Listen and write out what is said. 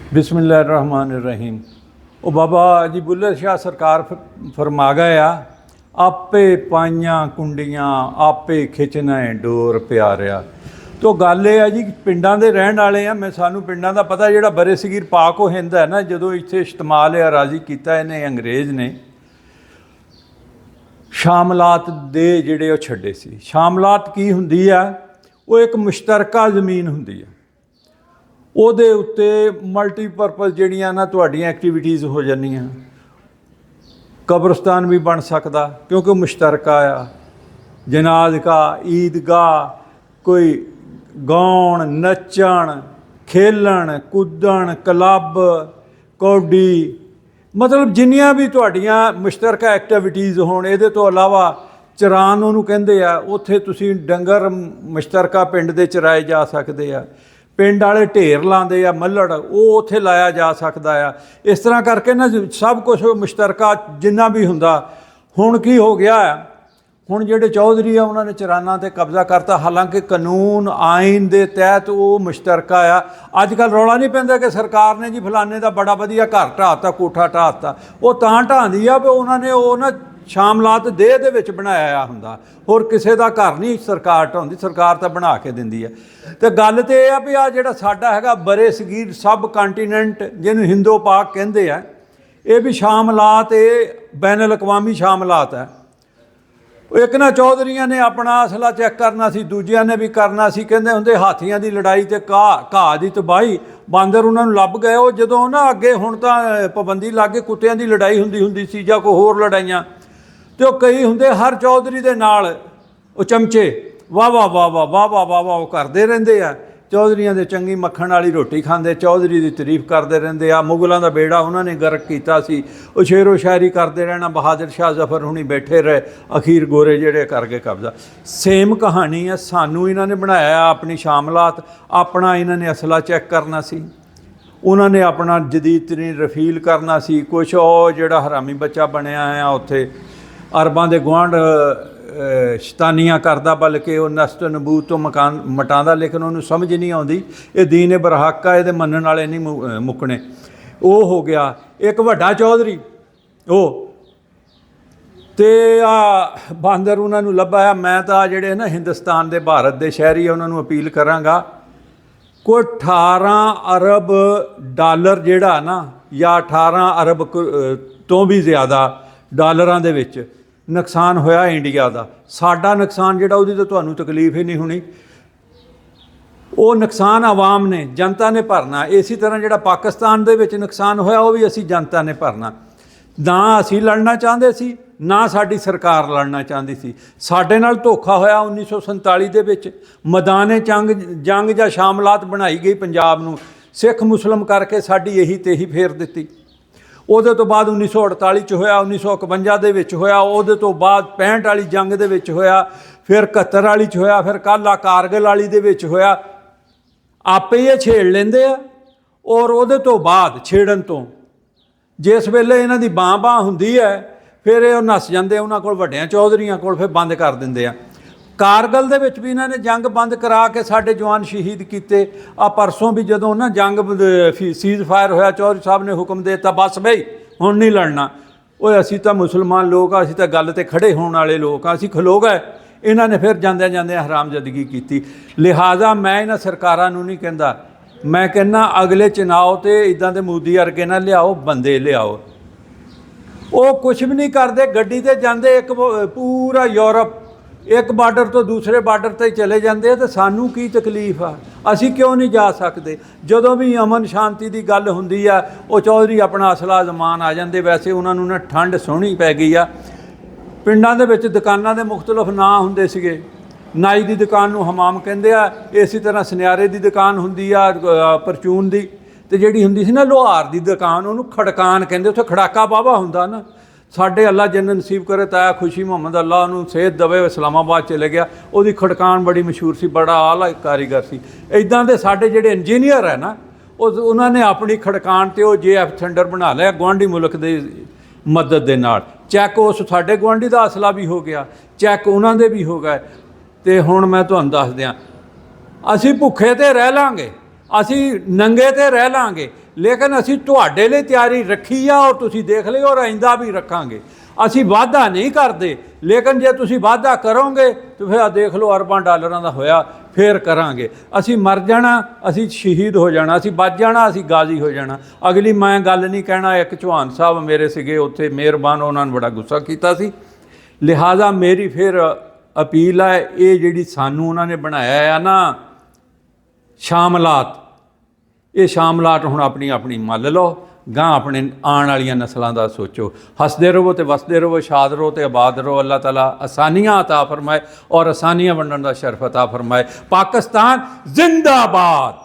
बिस्मिल्लाहिर्रहमानिर्रहीम। ਉਹ ਬਾਬਾ ਜੀ ਬੁੱਲ੍ਹੇ ਸ਼ਾਹ ਸਰਕਾਰ ਫਰਮਾ ਗਏ ਆ, ਆਪੇ ਪਾਈਆਂ ਕੁੰਡੀਆਂ ਆਪੇ ਖਿੱਚਣਾ ਡੋਰ ਪਿਆਰਿਆ। ਤੋ ਗੱਲ ਇਹ ਆ ਜੀ, ਪਿੰਡਾਂ ਦੇ ਰਹਿਣ ਵਾਲੇ ਆ, ਮੈਂ ਸਾਨੂੰ ਪਿੰਡਾਂ ਦਾ ਪਤਾ। ਜਿਹੜਾ ਬਰੇ ਸਗੀਰ ਪਾਕ ਉਹ ਹਿੰਦ ਹੈ ਨਾ, ਜਦੋਂ ਇੱਥੇ ਇਸਤੇਮਾਲ ਰਾਜੀ ਕੀਤਾ ਇਹਨੇ ਅੰਗਰੇਜ਼ ਨੇ, ਸ਼ਾਮਲਾਤ ਦੇ ਜਿਹੜੇ ਉਹ ਛੱਡੇ ਸੀ। ਸ਼ਾਮਲਾਤ ਕੀ ਹੁੰਦੀ ਆ? ਉਹ ਇੱਕ ਮੁਸ਼ਤਰਕਾ ਜ਼ਮੀਨ ਹੁੰਦੀ ਆ, ਉਹਦੇ ਉੱਤੇ ਮਲਟੀਪਰਪਜ਼ ਜਿਹੜੀਆਂ ਨਾ ਤੁਹਾਡੀਆਂ ਐਕਟੀਵਿਟੀਜ਼ ਹੋ ਜਾਂਦੀਆਂ। ਕਬਰਸਤਾਨ ਵੀ ਬਣ ਸਕਦਾ ਕਿਉਂਕਿ ਮੁਸ਼ਤਰਕਾ ਆ, ਜਨਾਜ਼ਗਾ, ਈਦਗਾਹ, ਕੋਈ ਗਾਉਣ ਨੱਚਣ ਖੇਲਣ ਕੁੱਦਣ ਕਲੱਬ ਕੌਡੀ, ਮਤਲਬ ਜਿੰਨੀਆਂ ਵੀ ਤੁਹਾਡੀਆਂ ਮੁਸ਼ਤਰਕਾ ਐਕਟੀਵਿਟੀਜ਼ ਹੋਣ। ਇਹਦੇ ਤੋਂ ਇਲਾਵਾ ਚਰਾਨ ਉਹਨੂੰ ਕਹਿੰਦੇ ਆ, ਉੱਥੇ ਤੁਸੀਂ ਡੰਗਰ ਮੁਸ਼ਤਰਕਾ ਪਿੰਡ ਦੇ ਚਰਾਏ ਜਾ ਸਕਦੇ ਆ। ਪਿੰਡ ਵਾਲੇ ਢੇਰ ਲਾਉਂਦੇ ਆ ਮੱਲੜ, ਉਹ ਉੱਥੇ ਲਾਇਆ ਜਾ ਸਕਦਾ ਆ। ਇਸ ਤਰ੍ਹਾਂ ਕਰਕੇ ਨਾ ਸਭ ਕੁਛ ਮੁਸ਼ਤਰਕਾ ਜਿੰਨਾ ਵੀ ਹੁੰਦਾ। ਹੁਣ ਕੀ ਹੋ ਗਿਆ ਆ, ਹੁਣ ਜਿਹੜੇ ਚੌਧਰੀ ਆ ਉਹਨਾਂ ਨੇ ਚਰਾਨਾਂ 'ਤੇ ਕਬਜ਼ਾ ਕਰਤਾ। ਹਾਲਾਂਕਿ ਕਾਨੂੰਨ ਆਇਨ ਦੇ ਤਹਿਤ ਉਹ ਮੁਸ਼ਤਰਕਾ ਆ। ਅੱਜ ਕੱਲ੍ਹ ਰੌਲਾ ਨਹੀਂ ਪੈਂਦਾ ਕਿ ਸਰਕਾਰ ਨੇ ਜੀ ਫਲਾਣੇ ਦਾ ਬੜਾ ਵਧੀਆ ਘਰ ਢਾਹਤਾ, ਕੋਠਾ ਢਾਹਤਾ। ਉਹ ਤਾਂ ਢਾਹਦੀ ਆ ਵੀ ਉਹਨਾਂ ਨੇ ਉਹ ਨਾ ਸ਼ਾਮਲਾਤ ਦੇਹ ਦੇ ਵਿੱਚ ਬਣਾਇਆ ਹੁੰਦਾ। ਹੋਰ ਕਿਸੇ ਦਾ ਘਰ ਨਹੀਂ ਸਰਕਾਰ ਢਾਉਂਦੀ, ਸਰਕਾਰ ਤਾਂ ਬਣਾ ਕੇ ਦਿੰਦੀ ਆ। ਅਤੇ ਗੱਲ ਤਾਂ ਇਹ ਆ ਵੀ ਆ ਜਿਹੜਾ ਸਾਡਾ ਹੈਗਾ ਬਰੇ ਸਗੀਰ ਸਬ ਕੰਟੀਨੈਂਟ, ਜਿਹਨੂੰ ਹਿੰਦੋ ਪਾਕ ਕਹਿੰਦੇ ਆ, ਇਹ ਵੀ ਸ਼ਾਮਲਾਤ, ਇਹ ਬੈਨ ਅਲ-ਅਕਵਾਮੀ ਸ਼ਾਮਲਾਤ ਹੈ। ਇੱਕ ਨਾ ਚੌਧਰੀਆਂ ਨੇ ਆਪਣਾ ਅਸਲਾ ਚੈੱਕ ਕਰਨਾ ਸੀ, ਦੂਜਿਆਂ ਨੇ ਵੀ ਕਰਨਾ ਸੀ। ਕਹਿੰਦੇ ਹੁੰਦੇ ਹਾਥੀਆਂ ਦੀ ਲੜਾਈ ਅਤੇ ਘਾਹ ਦੀ ਤਬਾਹੀ। ਬਾਂਦਰ ਉਹਨਾਂ ਨੂੰ ਲੱਭ ਗਏ। ਉਹ ਜਦੋਂ ਨਾ ਅੱਗੇ ਹੁਣ ਤਾਂ ਪਾਬੰਦੀ ਲੱਗ ਗਈ, ਕੁੱਤਿਆਂ ਦੀ ਲੜਾਈ ਹੁੰਦੀ ਸੀ ਜਾਂ ਕੋਈ ਹੋਰ ਲੜਾਈਆਂ। ਅਤੇ ਉਹ ਕਈ ਹੁੰਦੇ ਹਰ ਚੌਧਰੀ ਦੇ ਨਾਲ ਉਹ ਚਮਚੇ ਵਾਹ ਵਾਹ ਵਾਹ ਵਾਹ ਵਾਹ ਵਾਹ ਵਾਹ ਵਾਹ ਉਹ ਕਰਦੇ ਰਹਿੰਦੇ ਆ। ਚੌਧਰੀਆਂ ਦੇ ਚੰਗੀ ਮੱਖਣ ਵਾਲੀ ਰੋਟੀ ਖਾਂਦੇ, ਚੌਧਰੀ ਦੀ ਤਾਰੀਫ ਕਰਦੇ ਰਹਿੰਦੇ ਆ। ਮੁਗਲਾਂ ਦਾ ਬੇੜਾ ਉਹਨਾਂ ਨੇ ਗਰਕ ਕੀਤਾ ਸੀ। ਉਹ ਸ਼ੇਰੋ ਸ਼ਾਇਰੀ ਕਰਦੇ ਰਹਿਣਾ। ਬਹਾਦਰ ਸ਼ਾਹ ਜ਼ਫਰ ਹੁਣੀ ਬੈਠੇ ਰਹੇ, ਅਖੀਰ ਗੋਰੇ ਜਿਹੜੇ ਕਰਕੇ ਕਬਜ਼ਾ। ਸੇਮ ਕਹਾਣੀ ਆ। ਸਾਨੂੰ ਇਹਨਾਂ ਨੇ ਬਣਾਇਆ ਆਪਣੀ ਸ਼ਾਮਲਾਤ। ਆਪਣਾ ਇਹਨਾਂ ਨੇ ਅਸਲਾ ਚੈੱਕ ਕਰਨਾ ਸੀ, ਉਹਨਾਂ ਨੇ ਆਪਣਾ ਜਦੀਦ ਤਰੀਨ ਰਫੀਲ ਕਰਨਾ ਸੀ। ਕੁਛ ਉਹ ਜਿਹੜਾ ਹਰਾਮੀ ਬੱਚਾ ਬਣਿਆ ਆ ਉੱਥੇ ਅਰਬਾਂ ਦੇ ਗੁਆਂਢ ਸ਼ੈਤਾਨੀਆਂ ਕਰਦਾ, ਬਲਕਿ ਉਹ ਨਸਤ ਨਬੂਤ ਤੋਂ ਮਟਾਉਂਦਾ, ਲੇਕਿਨ ਉਹਨੂੰ ਸਮਝ ਨਹੀਂ ਆਉਂਦੀ ਇਹ ਦੀਨ ਬਰਹਕ ਆ, ਇਹਦੇ ਮੰਨਣ ਵਾਲੇ ਨਹੀਂ ਮੁੱਕਣੇ। ਉਹ ਹੋ ਗਿਆ ਇੱਕ ਵੱਡਾ ਚੌਧਰੀ ਉਹ। ਅਤੇ ਆ ਬਾਂਦਰ ਉਹਨਾਂ ਨੂੰ ਲੱਭਾ ਆ। ਮੈਂ ਤਾਂ ਜਿਹੜੇ ਨਾ ਹਿੰਦੁਸਤਾਨ ਦੇ ਭਾਰਤ ਦੇ ਸ਼ਹਿਰੀ ਉਹਨਾਂ ਨੂੰ ਅਪੀਲ ਕਰਾਂਗਾ, ਕੋਈ 18 ਅਰਬ ਡਾਲਰ ਜਿਹੜਾ ਨਾ, ਜਾਂ 18 ਅਰਬ ਤੋਂ ਵੀ ਜ਼ਿਆਦਾ ਡਾਲਰਾਂ ਦੇ ਵਿੱਚ ਨੁਕਸਾਨ ਹੋਇਆ ਇੰਡੀਆ ਦਾ। ਸਾਡਾ ਨੁਕਸਾਨ ਜਿਹੜਾ, ਉਹਦੀ ਤਾਂ ਤੁਹਾਨੂੰ ਤਕਲੀਫ ਹੀ ਨਹੀਂ ਹੋਣੀ। ਉਹ ਨੁਕਸਾਨ ਆਵਾਮ ਨੇ, ਜਨਤਾ ਨੇ ਭਰਨਾ। ਇਸੇ ਤਰ੍ਹਾਂ ਜਿਹੜਾ ਪਾਕਿਸਤਾਨ ਦੇ ਵਿੱਚ ਨੁਕਸਾਨ ਹੋਇਆ, ਉਹ ਵੀ ਅਸੀਂ ਜਨਤਾ ਨੇ ਭਰਨਾ। ਨਾ ਅਸੀਂ ਲੜਨਾ ਚਾਹੁੰਦੇ ਸੀ, ਨਾ ਸਾਡੀ ਸਰਕਾਰ ਲੜਨਾ ਚਾਹੁੰਦੀ ਸੀ। ਸਾਡੇ ਨਾਲ ਧੋਖਾ ਹੋਇਆ 1947 ਦੇ ਵਿੱਚ। ਮੈਦਾਨੇ ਜੰਗ ਜਾਂ ਸ਼ਾਮਲਾਤ ਬਣਾਈ ਗਈ ਪੰਜਾਬ ਨੂੰ, ਸਿੱਖ ਮੁਸਲਿਮ ਕਰਕੇ ਸਾਡੀ ਇਹੀ ਤੇਹੀ ਫੇਰ ਦਿੱਤੀ। ਉਹਦੇ ਤੋਂ ਬਾਅਦ 1948 'ਚ ਹੋਇਆ, 1951 ਦੇ ਵਿੱਚ ਹੋਇਆ, ਉਹਦੇ ਤੋਂ ਬਾਅਦ 65 ਵਾਲੀ ਜੰਗ ਦੇ ਵਿੱਚ ਹੋਇਆ, ਫਿਰ 71 ਵਾਲੀ 'ਚ ਹੋਇਆ, ਫਿਰ ਕੱਲ੍ਹ ਆ ਕਾਰਗਿਲ ਵਾਲੀ ਦੇ ਵਿੱਚ ਹੋਇਆ। ਆਪੇ ਹੀ ਇਹ ਛੇੜ ਲੈਂਦੇ ਆ। ਔਰ ਉਹਦੇ ਤੋਂ ਬਾਅਦ ਛੇੜਨ ਤੋਂ ਜਿਸ ਵੇਲੇ ਇਹਨਾਂ ਦੀ ਬਾਂਹ ਹੁੰਦੀ ਹੈ, ਫਿਰ ਇਹ ਨੱਸ ਜਾਂਦੇ ਉਹਨਾਂ ਕੋਲ, ਵੱਡਿਆਂ ਚੌਧਰੀਆਂ ਕੋਲ, ਫਿਰ ਬੰਦ ਕਰ ਦਿੰਦੇ ਆ। ਕਾਰਗਿਲ ਦੇ ਵਿੱਚ ਵੀ ਇਹਨਾਂ ਨੇ ਜੰਗ ਬੰਦ ਕਰਾ ਕੇ ਸਾਡੇ ਜਵਾਨ ਸ਼ਹੀਦ ਕੀਤੇ। ਆ ਪਰਸੋਂ ਵੀ ਜਦੋਂ ਨਾ ਜੰਗ ਸੀਜ਼ ਫਾਇਰ ਹੋਇਆ, ਚੌਧਰੀ ਸਾਹਿਬ ਨੇ ਹੁਕਮ ਦੇ ਦਿੱਤਾ, ਬਸ ਬਈ ਹੁਣ ਨਹੀਂ ਲੜਨਾ। ਓਏ ਅਸੀਂ ਤਾਂ ਮੁਸਲਮਾਨ ਲੋਕ ਆ, ਅਸੀਂ ਤਾਂ ਗੱਲ 'ਤੇ ਖੜ੍ਹੇ ਹੋਣ ਵਾਲੇ ਲੋਕ ਆ, ਅਸੀਂ ਖਲੋ ਗਏ। ਇਹਨਾਂ ਨੇ ਫਿਰ ਜਾਂਦਿਆਂ ਜਾਂਦਿਆਂ ਹਰਾਮਜ਼ਦਗੀ ਕੀਤੀ। ਲਿਹਾਜ਼ਾ ਮੈਂ ਇਹਨਾਂ ਸਰਕਾਰਾਂ ਨੂੰ ਨਹੀਂ ਕਹਿੰਦਾ, ਮੈਂ ਕਹਿੰਦਾ ਅਗਲੇ ਚੁਣਾਵ 'ਤੇ ਇੱਦਾਂ ਦੇ ਮੋਦੀ ਵਰਗੇ ਨਾ ਲਿਆਓ, ਬੰਦੇ ਲਿਆਓ। ਉਹ ਕੁਛ ਵੀ ਨਹੀਂ ਕਰਦੇ, ਗੱਡੀ 'ਤੇ ਜਾਂਦੇ, ਇੱਕ ਪੂਰਾ ਯੂਰਪ ਇੱਕ ਬਾਰਡਰ ਤੋਂ ਦੂਸਰੇ ਬਾਰਡਰ 'ਤੇ ਚਲੇ ਜਾਂਦੇ ਆ। ਅਤੇ ਸਾਨੂੰ ਕੀ ਤਕਲੀਫ ਆ? ਅਸੀਂ ਕਿਉਂ ਨਹੀਂ ਜਾ ਸਕਦੇ? ਜਦੋਂ ਵੀ ਅਮਨ ਸ਼ਾਂਤੀ ਦੀ ਗੱਲ ਹੁੰਦੀ ਆ, ਉਹ ਚੌਧਰੀ ਆਪਣਾ ਅਸਲਾ ਜ਼ਮਾਨ ਆ ਜਾਂਦੇ। ਵੈਸੇ ਉਹਨਾਂ ਨੂੰ ਨਾ ਠੰਡ ਸੋਹਣੀ ਪੈ ਗਈ ਆ। ਪਿੰਡਾਂ ਦੇ ਵਿੱਚ ਦੁਕਾਨਾਂ ਦੇ ਮੁਖਤਲਿਫ ਨਾਂ ਹੁੰਦੇ ਸੀਗੇ। ਨਾਈ ਦੀ ਦੁਕਾਨ ਨੂੰ ਹਮਾਮ ਕਹਿੰਦੇ ਆ, ਇਸੇ ਤਰ੍ਹਾਂ ਸੁਨਿਆਰੇ ਦੀ ਦੁਕਾਨ ਹੁੰਦੀ ਆ, ਪਰਚੂਨ ਦੀ। ਅਤੇ ਜਿਹੜੀ ਹੁੰਦੀ ਸੀ ਨਾ ਲੁਹਾਰ ਦੀ ਦੁਕਾਨ, ਉਹਨੂੰ ਖੜਕਾਨ ਕਹਿੰਦੇ। ਉੱਥੇ ਖੜਾਕਾ ਬਾਵਾ ਹੁੰਦਾ ਨਾ। ਸਾਡੇ ਅੱਲਾ ਜੰਨਤ ਨਸੀਬ ਕਰੇ, ਤਾਇਆ ਖੁਸ਼ੀ ਮੁਹੰਮਦ, ਅੱਲਾ ਉਹਨੂੰ ਸਿਹਤ ਦੇਵੇ, ਇਸਲਾਮਾਬਾਦ ਚਲੇ ਗਿਆ। ਉਹਦੀ ਖੜਕਾਨ ਬੜੀ ਮਸ਼ਹੂਰ ਸੀ, ਬੜਾ ਆਲਾ ਕਾਰੀਗਰ ਸੀ। ਇੱਦਾਂ ਦੇ ਸਾਡੇ ਜਿਹੜੇ ਇੰਜੀਨੀਅਰ ਹੈ ਨਾ, ਉਹਨਾਂ ਨੇ ਆਪਣੀ ਖੜਕਾਨ 'ਤੇ ਉਹ JF ਥੰਡਰ ਬਣਾ ਲਿਆ ਗੁਆਂਢੀ ਮੁਲਕ ਦੇ ਮਦਦ ਦੇ ਨਾਲ। ਚੈੱਕ ਉਸ ਸਾਡੇ ਗੁਆਂਢੀ ਦਾ ਅਸਲਾ ਵੀ ਹੋ ਗਿਆ, ਚੈੱਕ ਉਹਨਾਂ ਦੇ ਵੀ ਹੋ ਗਏ। ਅਤੇ ਹੁਣ ਮੈਂ ਤੁਹਾਨੂੰ ਦੱਸ ਦਿਆਂ, ਅਸੀਂ ਭੁੱਖੇ 'ਤੇ ਰਹਿ ਲਾਂਗੇ, ਅਸੀਂ ਨੰਗੇ ਤੇ ਰਹਿ ਲਾਂਗੇ, ਲੇਕਿਨ ਅਸੀਂ ਤੁਹਾਡੇ ਲਈ ਤਿਆਰੀ ਰੱਖੀ ਆ ਔਰ ਤੁਸੀਂ ਦੇਖ ਲਿਓ, ਔਰ ਆਇੰਦਾ ਵੀ ਰੱਖਾਂਗੇ। ਅਸੀਂ ਵਾਅਦਾ ਨਹੀਂ ਕਰਦੇ, ਲੇਕਿਨ ਜੇ ਤੁਸੀਂ ਵਾਅਦਾ ਕਰੋਗੇ ਤਾਂ ਫਿਰ ਦੇਖ ਲਓ ਅਰਬਾਂ ਡਾਲਰਾਂ ਦਾ ਹੋਇਆ, ਫਿਰ ਕਰਾਂਗੇ। ਅਸੀਂ ਮਰ ਜਾਣਾ, ਅਸੀਂ ਸ਼ਹੀਦ ਹੋ ਜਾਣਾ, ਅਸੀਂ ਬਚ ਜਾਣਾ, ਅਸੀਂ ਗਾਜ਼ੀ ਹੋ ਜਾਣਾ। ਅਗਲੀ ਮੈਂ ਗੱਲ ਨਹੀਂ ਕਹਿਣਾ, ਇੱਕ ਚੌਹਾਨ ਸਾਹਿਬ ਮੇਰੇ ਸੀਗੇ ਉੱਥੇ ਮਿਹਰਬਾਨ, ਉਹਨਾਂ ਨੇ ਬੜਾ ਗੁੱਸਾ ਕੀਤਾ ਸੀ। ਲਿਹਾਜ਼ਾ ਮੇਰੀ ਫਿਰ ਅਪੀਲ ਹੈ, ਇਹ ਜਿਹੜੀ ਸਾਨੂੰ ਉਹਨਾਂ ਨੇ ਬਣਾਇਆ ਆ ਨਾ ਸ਼ਾਮਲਾਤ, ਇਹ ਸ਼ਾਮਲਾਤ ਹੁਣ ਆਪਣੀ ਆਪਣੀ ਮੰਨ ਲਓ, ਗਾਂ ਆਪਣੇ ਆਉਣ ਵਾਲੀਆਂ ਨਸਲਾਂ ਦਾ ਸੋਚੋ। ਹੱਸਦੇ ਰਹੋ ਤੇ ਵਸਦੇ ਰਹੋ, ਸ਼ਾਦ ਰਹੋ ਤੇ ਆਬਾਦ ਰਹੋ। ਅੱਲਾਹ ਤਾਲਾ ਆਸਾਨੀਆਂ ਅਤਾ ਫਰਮਾਏ ਔਰ ਆਸਾਨੀਆਂ ਵੰਡਣ ਦਾ ਸ਼ਰਫ ਅਤਾ ਫਰਮਾਏ। ਪਾਕਿਸਤਾਨ ਜ਼ਿੰਦਾਬਾਦ।